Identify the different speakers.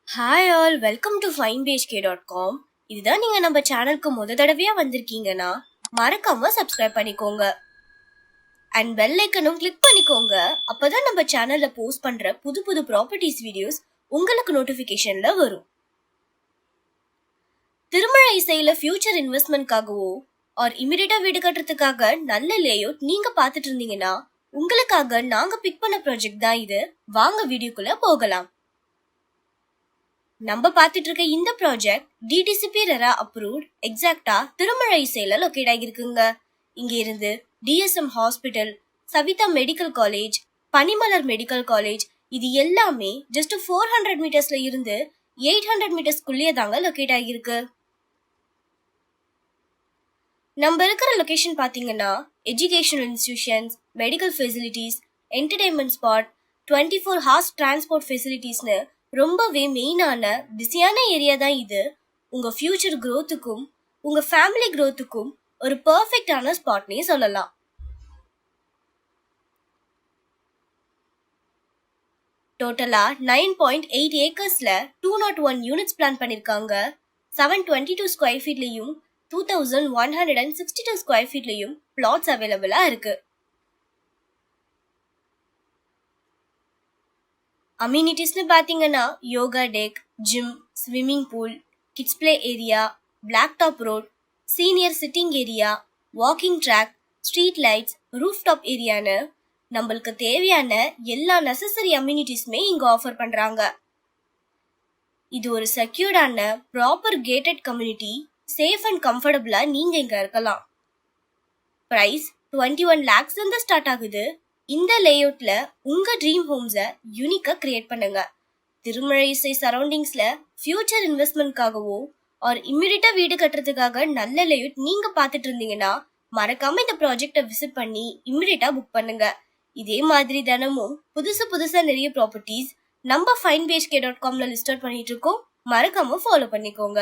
Speaker 1: Hi all, welcome to finebhk.com. இதுதான் நீங்க நம்ம சேனலுக்கு தடவையா வந்திருக்கீங்கன்னா மறக்காம சப்ஸ்கிரைப் பண்ணிக்கோங்க அண்ட் பெல் ஐக்கனும் கிளிக் பண்ணிக்கோங்க. அப்பதான் நம்ம சேனல்ல போஸ்ட் பண்ற புது புது ப்ராப்பர்ட்டிஸ் வீடியோஸ் உங்களுக்கு நோட்டிபிகேஷன்ல வரும். திருமழ இசையில ஃபியூச்சர் இன்வெஸ்ட்மெண்ட்காகவோ ஆர் இமிடியேட்டா வீடு கட்டுறதுக்காக நல்ல லேஅவுட் நீங்க பாத்துட்டு இருந்தீங்கன்னா உங்களுக்காக நாங்க பிக் பண்ண ப்ராஜெக்ட் தான் இது. வாங்க வீடியோக்குள்ள போகலாம். நம்ம பார்த்துட்டு இருக்க இந்த ப்ராஜெக்ட் டிடிசிபி ரெரா அப்ரூவ்ட், எக்ஸாக்டா திருமழ இசையில லொகேட் ஆகிருக்குங்க. இங்க இருந்து DSM hospital, Savitha medical college, Panimalar medical college இது எல்லாமே ஜஸ்ட் 400 மீட்டர்ஸ்ல இருந்து 800 மீட்டர்ஸ்குள்ளேயே தாங்க லொகேட் ஆகிருக்கு. நம்ம இருக்கிற லொகேஷன் பாத்தீங்கன்னா educational institutions, medical facilities, entertainment spot, 24 hours transport ஃபெசிலிட்டிஸ்னு ரொம்பவே மெயினான பிஸியான ஏரியா தான் இது. உங்க ஃபியூச்சர் க்ரோத்துக்கும் உங்க ஃபேமிலி க்ரோத்துக்கும் ஒரு பெர்ஃபெக்டான ஸ்பாட்னே சொல்லலாம். டோட்டலா 9.8 ஏக்கர்ஸ்ல 201 யூனிட்ஸ் பிளான் பண்ணிருக்காங்க. 722 ஸ்கொயர் ஃபீட்லயும் 2162 ஸ்கொயர் ஃபீட்லயும் பிளாட்ஸ் அவைலபிளா இருக்கு. அம்யூனிட்டிஸ்னு பார்த்தீங்கன்னா yoga deck, gym, swimming pool, kids play area, black top road, senior sitting area, walking track, street lights, roof top ஏரியான்னு நம்மளுக்கு தேவையான எல்லா நெசசரி அம்யூனிட்டிஸுமே இங்க ஆஃபர் பண்றாங்க. இது ஒரு செக்யூர்டான proper gated community. Safe and கம்ஃபர்டபுளா நீங்க இங்க இருக்கலாம். பிரைஸ் 21 lakhs இருந்து ஸ்டார்ட் ஆகுது. இந்த லேஅவுட்ல உங்க ட்ரீம் ஹோம்ஸை யூனிக்கா கிரியேட் பண்ணுங்க. திருமழ இசை சரௌண்டிங்ஸ்ல ஃபியூச்சர் இன்வெஸ்ட்மெண்ட்காகவோ ஆர் இம்மிடியட்டா வீடு கட்டுறதுக்காக நல்ல லேஅவுட் நீங்க பாத்துட்டு இருந்தீங்கன்னா மறக்காம இந்த ப்ராஜெக்டை விசிட் பண்ணி இம்மிடியட்டா புக் பண்ணுங்க. இதே மாதிரி தினமும் புதுசா நிறைய ப்ராப்பர்ட்டிஸ் நம்ம finebhk.comல லிஸ்ட் அவுட் பண்ணிட்டு இருக்கோம். மறக்காம ஃபாலோ பண்ணிக்கோங்க.